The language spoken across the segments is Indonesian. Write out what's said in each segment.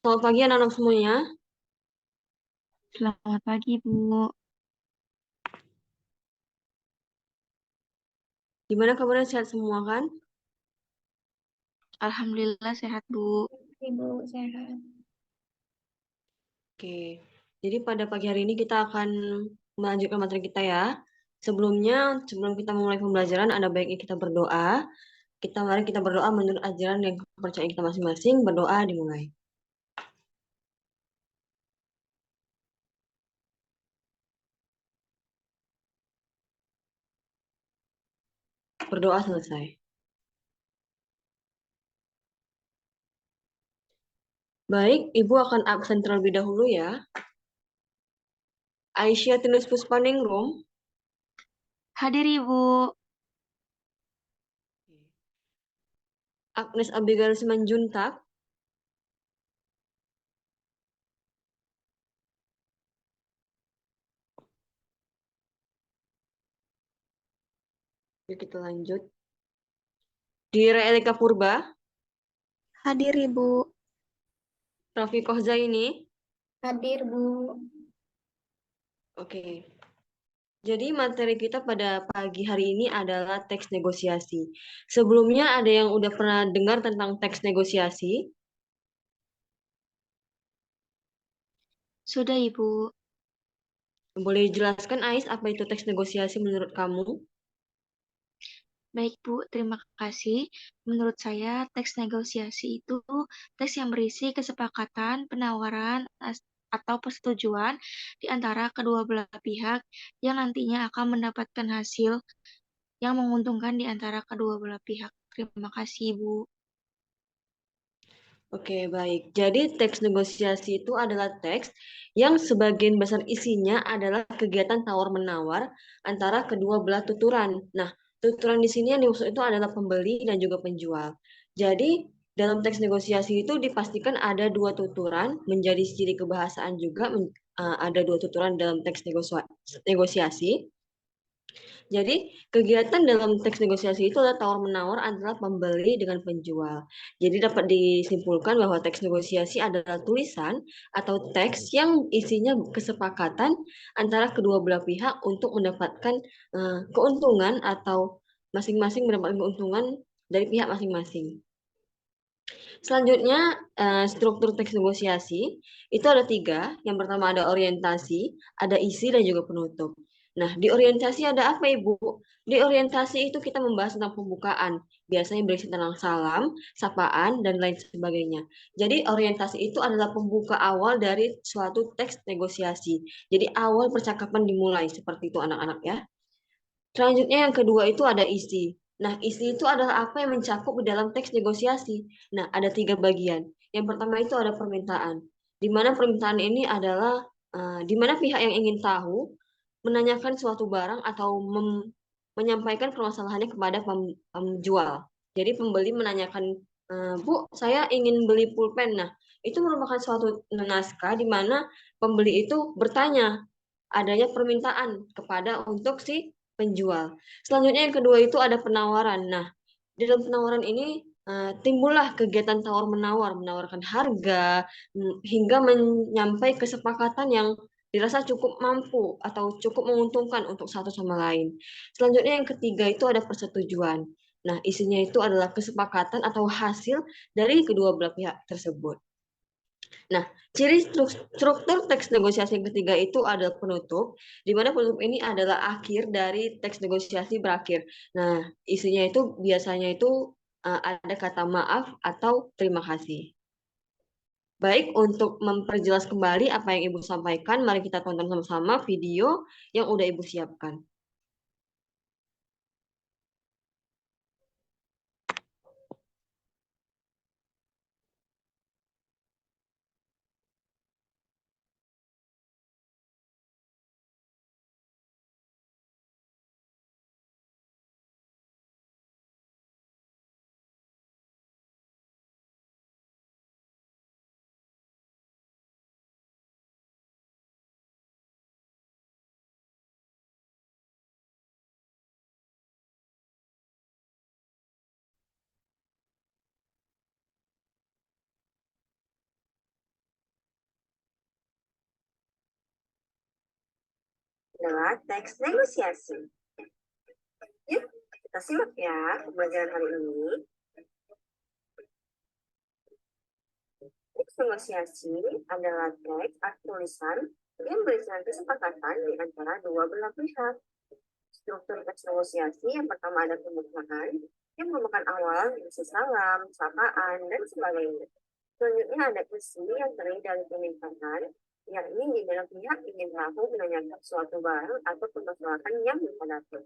Selamat pagi anak-anak semuanya. Selamat pagi, Bu. Gimana kabarnya, sehat semua kan? Alhamdulillah sehat, Bu. Ibu sehat. Oke. Jadi pada pagi hari ini kita akan melanjutkan materi kita ya. Sebelumnya, sebelum kita memulai pembelajaran, ada baiknya kita berdoa. Mari kita berdoa menurut ajaran dan kepercayaan kita masing-masing. Berdoa dimulai. Berdoa selesai. Baik, Ibu akan absen terlebih dahulu ya. Aisyah Tinus Puspaningrum. Hadir, Ibu. Agnes Abigail Simanjuntak. Yuk kita lanjut. Dira Elika Purba. Hadir Ibu. Rafiqoh Zaini. Hadir Bu. Oke. Jadi materi kita pada pagi hari ini adalah teks negosiasi. Sebelumnya ada yang udah pernah dengar tentang teks negosiasi? Sudah, Ibu. Boleh dijelaskan, Ais, apa itu teks negosiasi menurut kamu? Baik, Bu. Terima kasih. Menurut saya, teks negosiasi itu teks yang berisi kesepakatan, penawaran, atau persetujuan di antara kedua belah pihak yang nantinya akan mendapatkan hasil yang menguntungkan di antara kedua belah pihak. Terima kasih, Ibu. Oke, baik. Jadi teks negosiasi itu adalah teks yang sebagian besar isinya adalah kegiatan tawar-menawar antara kedua belah tuturan. Nah, tuturan di sini yang dimaksud itu adalah pembeli dan juga penjual. Jadi, dalam teks negosiasi itu dipastikan ada dua tuturan, menjadi ciri kebahasaan juga ada dua tuturan dalam teks negosiasi. Jadi, kegiatan dalam teks negosiasi itu adalah tawar-menawar antara pembeli dengan penjual. Jadi, dapat disimpulkan bahwa teks negosiasi adalah tulisan atau teks yang isinya kesepakatan antara kedua belah pihak untuk mendapatkan keuntungan atau masing-masing mendapatkan keuntungan dari pihak masing-masing. Selanjutnya, struktur teks negosiasi itu ada tiga. Yang pertama ada orientasi, ada isi, dan juga penutup. Nah, di orientasi ada apa, Ibu? Di orientasi itu kita membahas tentang pembukaan. Biasanya berisi tentang salam, sapaan, dan lain sebagainya. Jadi, orientasi itu adalah pembuka awal dari suatu teks negosiasi. Jadi, awal percakapan dimulai. Seperti itu, anak-anak ya. Selanjutnya yang kedua itu ada isi. Nah, isi itu adalah apa yang mencakup di dalam teks negosiasi. Nah, ada tiga bagian. Yang pertama itu ada permintaan. Di mana permintaan ini adalah di mana pihak yang ingin tahu menanyakan suatu barang atau menyampaikan permasalahannya kepada penjual. Jadi pembeli menanyakan, Bu, saya ingin beli pulpen. Nah, itu merupakan suatu naskah di mana pembeli itu bertanya adanya permintaan kepada untuk si penjual. Selanjutnya yang kedua itu ada penawaran. Nah, di dalam penawaran ini timbullah kegiatan tawar-menawar, menawarkan harga hingga menyampai kesepakatan yang dirasa cukup mampu atau cukup menguntungkan untuk satu sama lain. Selanjutnya yang ketiga itu ada persetujuan. Nah, isinya itu adalah kesepakatan atau hasil dari kedua belah pihak tersebut. Nah, ciri struktur teks negosiasi yang ketiga itu adalah penutup, di mana penutup ini adalah akhir dari teks negosiasi berakhir. Nah, isinya itu biasanya itu ada kata maaf atau terima kasih. Baik, untuk memperjelas kembali apa yang Ibu sampaikan, mari kita tonton sama-sama video yang udah Ibu siapkan. adalah teks negosiasi. Yuk, kita simak ya pembelajaran hari ini. Teks negosiasi adalah teks atau tulisan yang berisikan kesepakatan di antara dua belah pihak. Struktur teks negosiasi yang pertama ada pembukaan, yang merupakan awal isi salam, sapaan, dan sebagainya. Selanjutnya ada isi yang terdiri dari permintaan, yakni di mana pihak ingin tahu menanyakan suatu barang atau permasalahan yang dihadapi.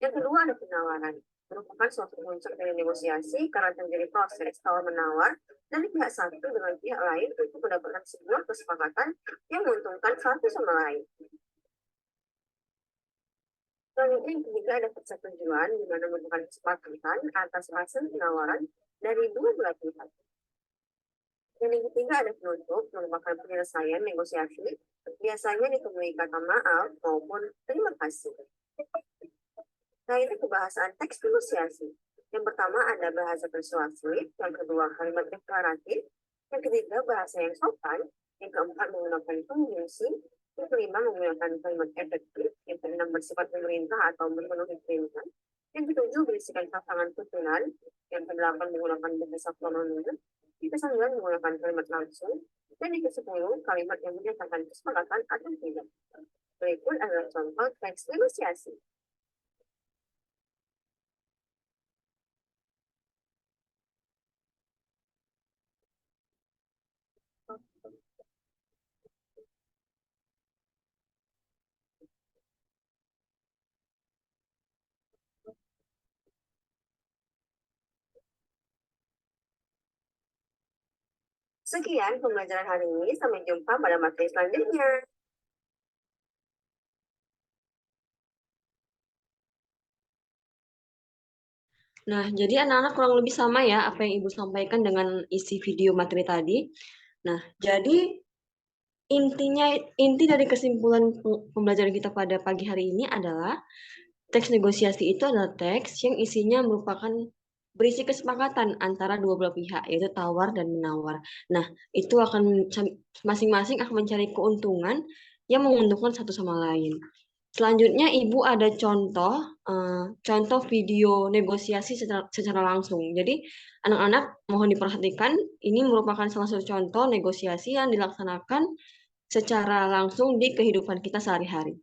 Yang kedua ada penawaran, merupakan suatu puncak dari negosiasi karena terjadi proses tawar-menawar dari pihak satu dengan pihak lain untuk mendapatkan sebuah kesepakatan yang menguntungkan satu sama lain. Selanjutnya yang ketiga ada persetujuan, di mana merupakan kesepakatan atas hasil penawaran dari dua belah pihak. Dan yang ketiga ada penutup, merupakan penyelesaian negosiasi, biasanya ditemui kata maaf maupun terima kasih. Nah, ini kebahasaan teks negosiasi. Yang pertama ada bahasa persuasif, yang kedua kalimat deklaratif, yang ketiga bahasa yang sopan, yang keempat menggunakan konjungsi, yang kelima menggunakan kalimat efektif, yang keenam bersifat pemerintah atau memenuhi perintah, yang ketujuh berisikan pasangan tutulan, yang kedelapan menggunakan bahasa pronomen, yang kesembilan menggunakan kalimat langsung, dan yang kesepuluh kalimat yang menyatakan kesepakatan atau tidak. Berikut adalah contoh teks negosiasi. Sekian pembelajaran hari ini. Sampai jumpa pada materi selanjutnya. Nah, jadi anak-anak kurang lebih sama ya apa yang Ibu sampaikan dengan isi video materi tadi. Nah, jadi inti dari kesimpulan pembelajaran kita pada pagi hari ini adalah teks negosiasi itu adalah teks yang isinya merupakan berisi kesepakatan antara dua belah pihak, yaitu tawar dan menawar. Nah, itu akan masing-masing akan mencari keuntungan yang menguntungkan satu sama lain. Selanjutnya, Ibu ada contoh video negosiasi secara langsung. Jadi, anak-anak mohon diperhatikan, ini merupakan salah satu contoh negosiasi yang dilaksanakan secara langsung di kehidupan kita sehari-hari.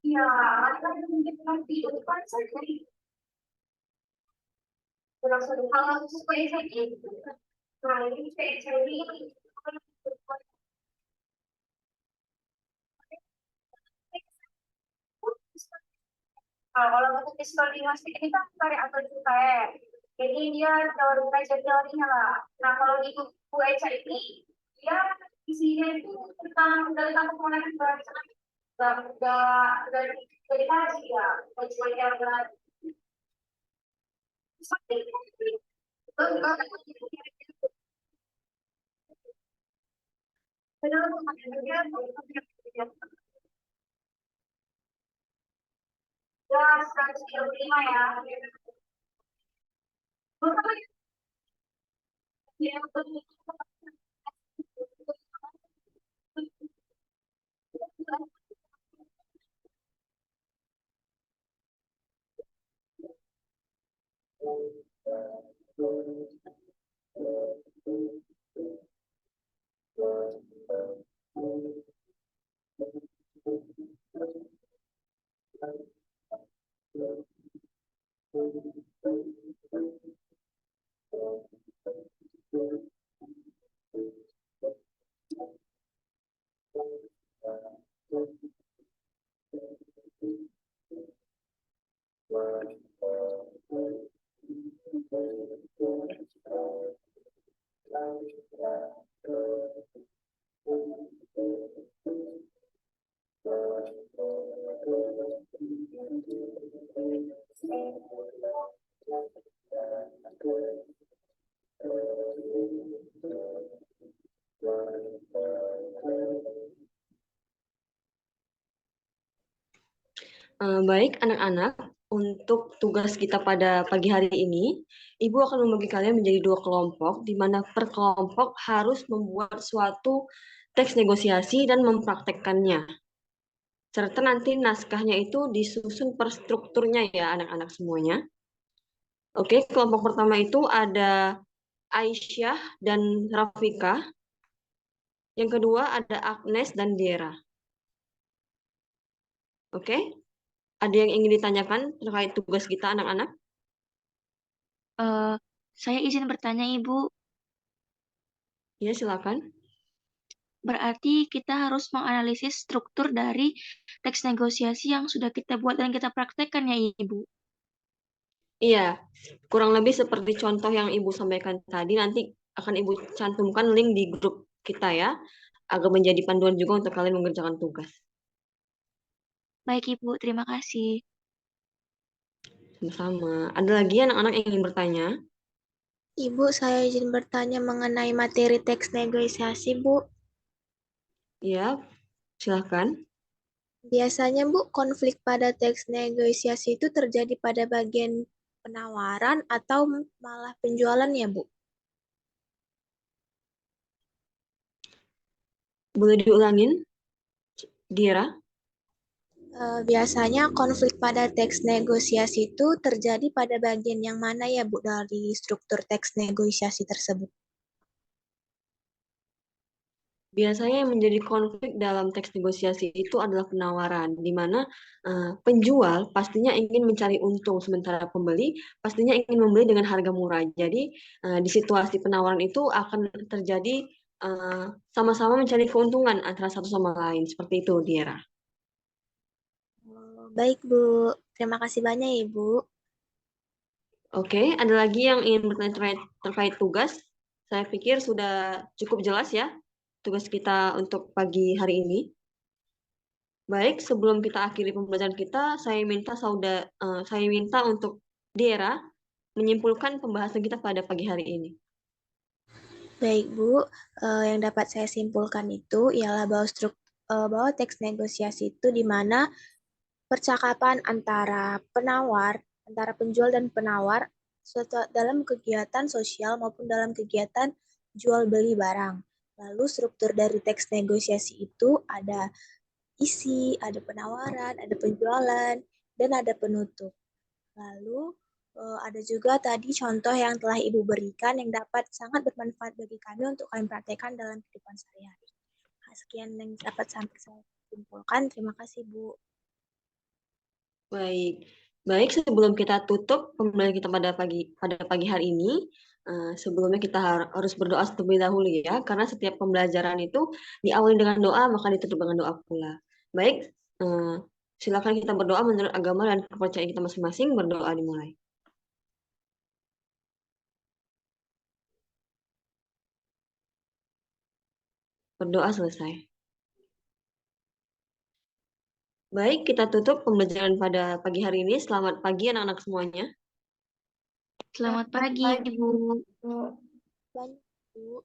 Iya, mungkin nanti itu kan saya kalau supaya saya gitu. Nah, ini saya ini kalau untuk pistol diagnostik ini kan pakai atau cukai. Jadi dia teori teorinya lah. Nah, kalau di buku ECA ini dia isinya itu tentang dari kampung mana juga dari kaji ya, kecuali yang ya 135 ya. Baik anak-anak, untuk tugas kita pada pagi hari ini, Ibu akan membagi kalian menjadi 2 kelompok, di mana per kelompok harus membuat suatu teks negosiasi dan mempraktekkannya. Serta nanti naskahnya itu disusun per strukturnya ya anak-anak semuanya. Oke, kelompok pertama itu ada Aisyah dan Rafika. Yang kedua ada Agnes dan Dera. Oke, ada yang ingin ditanyakan terkait tugas kita anak-anak? Saya izin bertanya, Ibu. Ya, silakan. Berarti kita harus menganalisis struktur dari teks negosiasi yang sudah kita buat dan kita praktekkan ya, Ibu. Iya, kurang lebih seperti contoh yang Ibu sampaikan tadi, nanti akan Ibu cantumkan link di grup kita ya, agar menjadi panduan juga untuk kalian mengerjakan tugas. Baik, Ibu. Terima kasih. Sama-sama. Ada lagi anak-anak yang ingin bertanya? Ibu, saya izin bertanya mengenai materi teks negosiasi, Bu. Ya, silahkan. Biasanya, Bu, konflik pada teks negosiasi itu terjadi pada bagian penawaran atau malah penjualan ya, Bu? Boleh diulangin, Dira? Biasanya konflik pada teks negosiasi itu terjadi pada bagian yang mana ya, Bu, dari struktur teks negosiasi tersebut? Biasanya yang menjadi konflik dalam teks negosiasi itu adalah penawaran, di mana penjual pastinya ingin mencari untung, sementara pembeli pastinya ingin membeli dengan harga murah. Jadi di situasi penawaran itu akan terjadi sama-sama mencari keuntungan antara satu sama lain, seperti itu, Diera. Oh, baik, Bu. Terima kasih banyak, Ibu. Oke, ada lagi yang ingin bertanya terkait tugas? Saya pikir sudah cukup jelas ya tugas kita untuk pagi hari ini. Baik, sebelum kita akhiri pembelajaran kita, saya minta untuk Dera menyimpulkan pembahasan kita pada pagi hari ini. Baik, Bu. Yang dapat saya simpulkan itu ialah bahwa teks negosiasi itu di mana percakapan antara penjual dan penawar dalam kegiatan sosial maupun dalam kegiatan jual beli barang. Lalu struktur dari teks negosiasi itu ada isi, ada penawaran, ada penjualan, dan ada penutup. Lalu ada juga tadi contoh yang telah Ibu berikan yang dapat sangat bermanfaat bagi kami untuk kami praktekkan dalam kehidupan sehari-hari. Sekian yang dapat sampai saya simpulkan. Terima kasih, Bu. Baik, baik sebelum kita tutup pembelajaran kita pada pagi hari ini, sebelumnya kita harus berdoa terlebih dahulu ya, karena setiap pembelajaran itu diawali dengan doa maka ditutup dengan doa pula. Baik, silakan kita berdoa menurut agama dan kepercayaan kita masing-masing. Berdoa dimulai. Berdoa selesai. Baik, kita tutup pembelajaran pada pagi hari ini. Selamat pagi anak-anak semuanya. Selamat pagi, Ibu. Banyak, Bu.